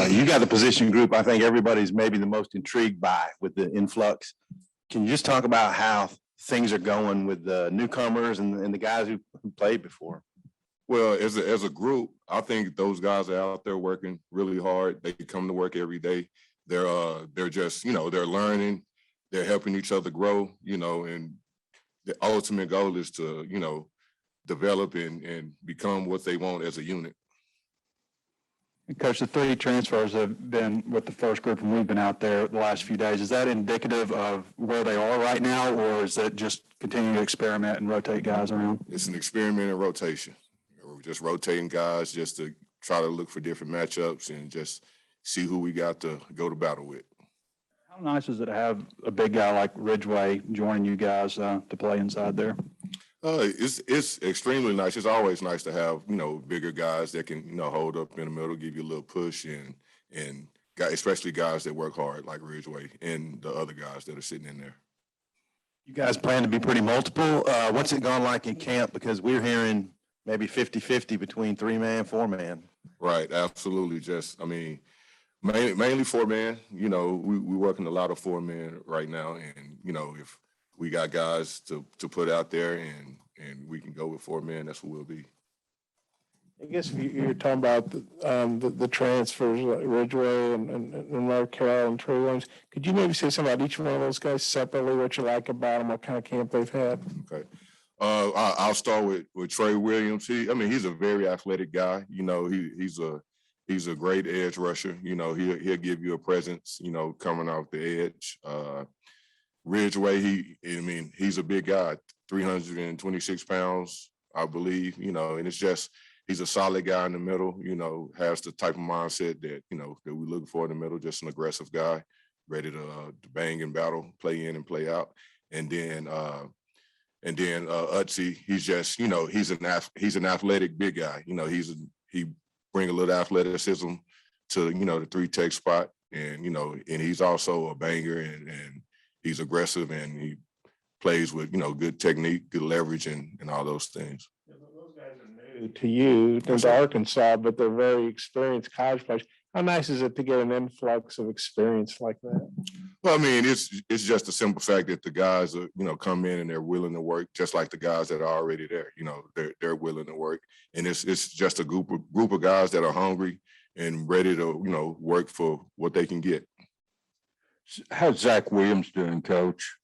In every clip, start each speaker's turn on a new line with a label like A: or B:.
A: You got the position group I think everybody's maybe the most intrigued by with the influx. Can you just talk about how things are going with the newcomers and the guys who played before?
B: Well, as a group, I think those guys are out there working really hard. They come to work every day. They're just, they're learning, they're helping each other grow, and the ultimate goal is to, develop and become what they want as a unit.
C: Coach, the 3 transfers have been with the first group and we've been out there the last few days. Is that indicative of where they are right now, or is that just continuing to experiment and rotate guys around?
B: It's an experiment in rotation. We're just rotating guys just to try to look for different matchups and just see who we got to go to battle with.
C: How nice is it to have a big guy like Ridgeway joining you guys to play inside there?
B: It's extremely nice. It's always nice to have, bigger guys that can, hold up in the middle, give you a little push and especially guys that work hard like Ridgeway and the other guys that are sitting in there.
A: You guys plan to be pretty multiple. What's it gone like in camp? Because we're hearing maybe 50-50 between 3-man, 4-man.
B: Right. Absolutely. Mainly 4-man, we're working a lot of 4-man right now. And, if we got guys to put out there and we can go with 4-man, that's what we'll be.
D: I guess if you're talking about the transfers, like Ridgeway and Mark Carroll and Trey Williams, could you maybe say something about each one of those guys separately, what you like about them, what kind of camp they've had?
B: Okay. I'll start with Trey Williams. He's a very athletic guy. He's a great edge rusher. He'll give you a presence, coming off the edge. Ridgeway, he's a big guy, 326 pounds, I believe, and it's just, he's a solid guy in the middle, has the type of mindset that, that we look for in the middle, just an aggressive guy, ready to bang and battle, play in and play out. And then Utsi, he's just, he's an athletic big guy. He bring a little athleticism to, the 3-tech spot. And, and he's also a banger and he's aggressive and he plays with, good technique, good leverage and all those things.
D: Yeah, those guys are new to you, to Arkansas, but they're very experienced college players. How nice is it to get an influx of experience like that?
B: Well, it's just a simple fact that the guys are, come in and they're willing to work, just like the guys that are already there. They're willing to work, and it's just a group of guys that are hungry and ready to, work for what they can get.
E: How's Zach Williams doing, Coach?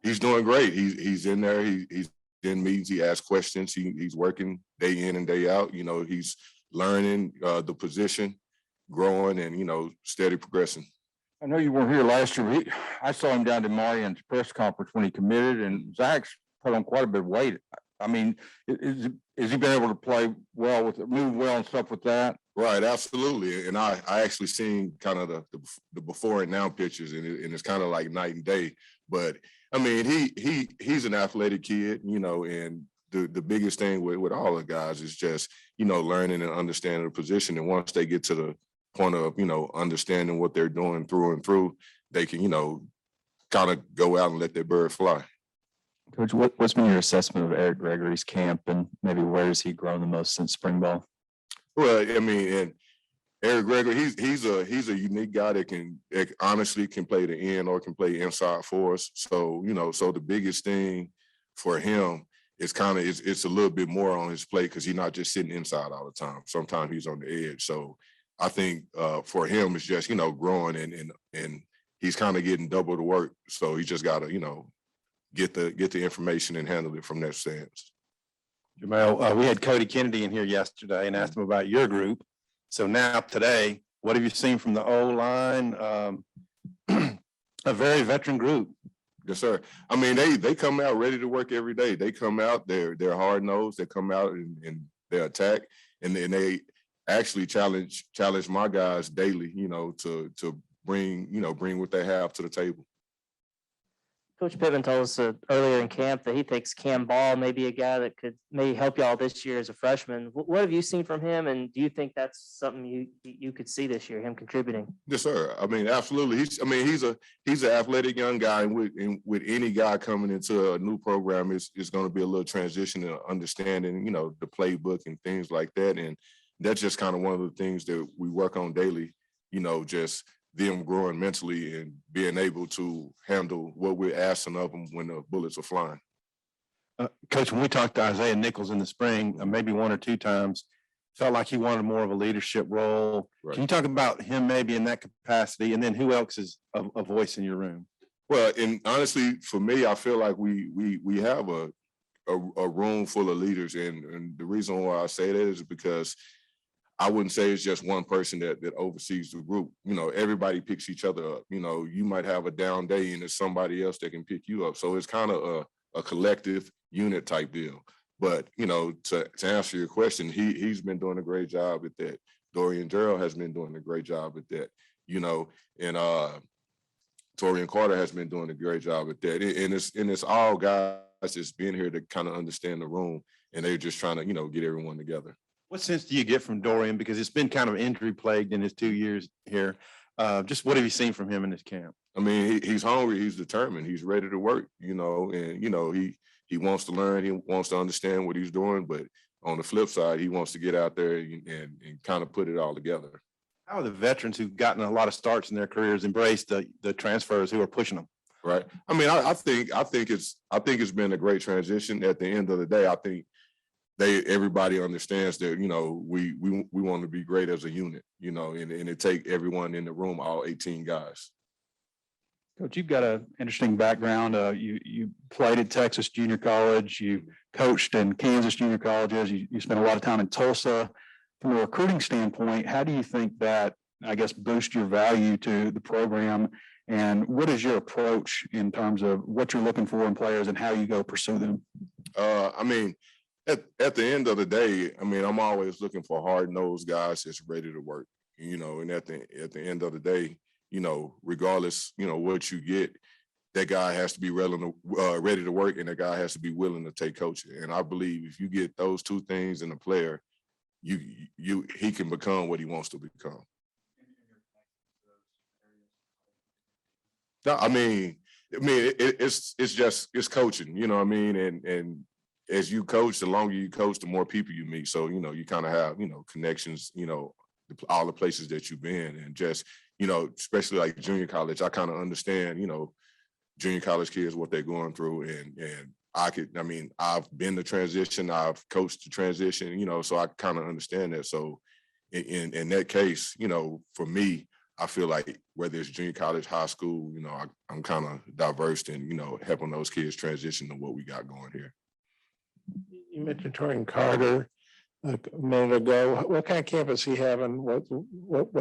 B: He's doing great. He's in there. He's in meetings. He asks questions. He's working day in and day out. He's learning the position, growing, and steady progressing.
E: I know you weren't here last year. I saw him down to Marian's press conference when he committed, and Zach's put on quite a bit of weight. Is he been able to play well with it, move well and stuff with that?
B: Right, absolutely. And I actually seen kind of the before and now pictures, and it's kind of like night and day. But he's an athletic kid, and the biggest thing with all the guys is just, learning and understanding the position. And once they get to the point of, understanding what they're doing through and through, they can, kind of go out and let their bird fly.
C: Coach, what's been your assessment of Eric Gregory's camp, and maybe where has he grown the most since spring ball?
B: Well, and Eric Gregory, he's a unique guy that honestly can play the end or can play inside for us. So, so the biggest thing for him is it's a little bit more on his plate because he's not just sitting inside all the time. Sometimes he's on the edge. So I think for him, it's just, growing and he's kind of getting double the work. So he just got to, get the information and handle it from that stance.
A: Jermial, we had Cody Kennedy in here yesterday and asked him about your group. So now today, what have you seen from the O-line? A very veteran group.
B: Yes, sir. They come out ready to work every day. They come out, they're hard-nosed, they come out and they attack, and then they actually challenge my guys daily, to bring what they have to the table.
F: Coach Pittman told us earlier in camp that he thinks Cam Ball may be a guy that could maybe help y'all this year as a freshman. What have you seen from him, and do you think that's something you could see this year, him contributing?
B: Yes, sir. Absolutely. He's an athletic young guy, and with any guy coming into a new program, it's going to be a little transition to understanding, the playbook and things like that. And that's just kind of one of the things that we work on daily you know, just them growing mentally and being able to handle what we're asking of them when the bullets are flying.
A: Coach, when we talked to Isaiah Nichols in the spring, maybe one or two times, felt like he wanted more of a leadership role.
B: Right.
A: Can you talk about him maybe in that capacity? And then who else is a voice in your room?
B: Well, and honestly, for me, I feel like we have a room full of leaders, and the reason why I say that is because I wouldn't say it's just one person that oversees the group. You know, everybody picks each other up. You know, you might have a down day and there's somebody else that can pick you up. So it's kind of a collective unit type deal. But, you know, to answer your question, he's been doing a great job at that. Dorian Jermial has been doing a great job at that, you know, and Torian Carter has been doing a great job at that. And it's all guys that's been here to kind of understand the room, and they're just trying to, you know, get everyone together.
A: What sense do you get from Dorian? Because it's been kind of injury plagued in his 2 years here. Just what have you seen from him in this camp?
B: I mean, he's hungry, he's determined, he's ready to work, you know, and, you know, he wants to learn, he wants to understand what he's doing, but on the flip side, he wants to get out there and kind of put it all together.
A: How are the veterans who've gotten a lot of starts in their careers embraced the transfers who are pushing them?
B: Right. I mean, I think it's been a great transition. At the end of the day, I think everybody understands that, you know, we want to be great as a unit, you know, and it take everyone in the room, all 18 guys.
C: Coach, you've got an interesting background. You played at Texas Junior College. You coached in Kansas Junior Colleges. You spent a lot of time in Tulsa. From a recruiting standpoint, how do you think that, I guess, boost your value to the program? And what is your approach in terms of what you're looking for in players and how you go pursue them?
B: I mean, at the end of the day, I mean, I'm always looking for hard-nosed guys that's ready to work, you know, and at the end of the day, you know, regardless, you know, what you get, that guy has to be ready to work, and that guy has to be willing to take coaching. And I believe if you get those two things in a player, he can become what he wants to become. No, I mean, it's coaching, you know what I mean? And as you coach, the longer you coach, the more people you meet. So, you know, you kind of have, you know, connections, you know, all the places that you've been, and just, you know, especially like junior college, I kind of understand, you know, junior college kids, what they're going through. And I mean, I've been the transition, I've coached the transition, you know, so I kind of understand that. So in that case, you know, for me, I feel like whether it's junior college, high school, you know, I'm kind of diverse in, you know, helping those kids transition to what we got going here.
D: You mentioned Torian Carter a minute ago. What kind of camp is he having? What do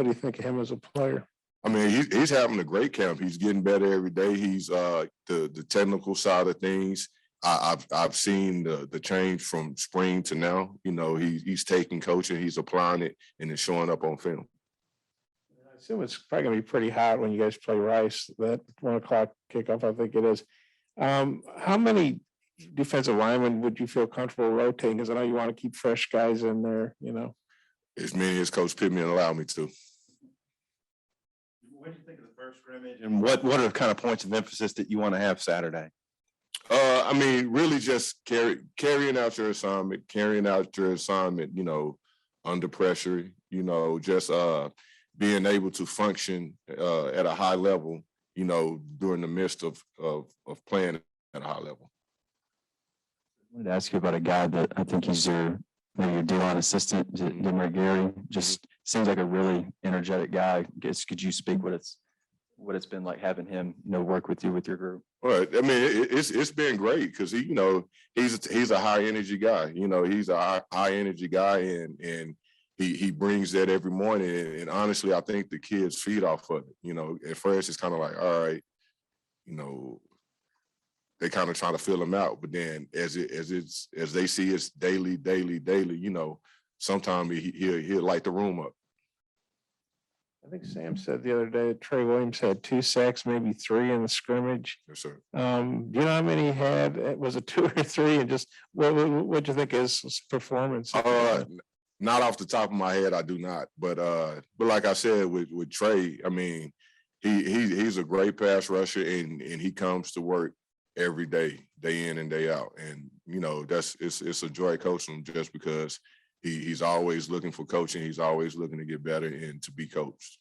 D: you think of him as a player?
B: I mean, he's having a great camp. He's getting better every day. He's the technical side of things. I've seen the change from spring to now. You know, he's taking coaching, he's applying it, and it's showing up on film.
D: I assume it's probably gonna be pretty hot when you guys play Rice, that 1 o'clock kickoff, I think it is. How many defensive linemen would you feel comfortable rotating? Because I know you want to keep fresh guys in there, you know.
B: As many as Coach Pittman allowed me to.
A: What do you think of the first scrimmage? And what are the kind of points of emphasis that you want to have Saturday?
B: I mean, really just carrying out your assignment, you know, under pressure, you know, just being able to function at a high level, you know, during the midst of playing at a high level.
C: I wanted to ask you about a guy that I think he's maybe your D-line assistant, Demar Gary. Just seems like a really energetic guy. Could you speak what it's been like having him, you know, work with you with your group?
B: Well, I mean, it's been great because he, you know, he's a high energy guy. You know, he's a high energy guy, and he brings that every morning. And honestly, I think the kids feed off of it. You know, at first it's kind of like, all right, you know, they kind of trying to fill him out, but then as they see it's daily, you know, sometimes he'll light the room up.
D: I think Sam said the other day that Trey Williams had 2 sacks, maybe 3 in the scrimmage.
B: Yes, sir.
D: Do you know how many he had? Was it 2 or 3? And just what do you think is his performance?
B: Not off the top of my head, I do not. But like I said, with Trey, I mean, he's a great pass rusher, and he comes to work every day in and day out. And, you know, it's a joy coaching him just because he's always looking for coaching. He's always looking to get better and to be coached.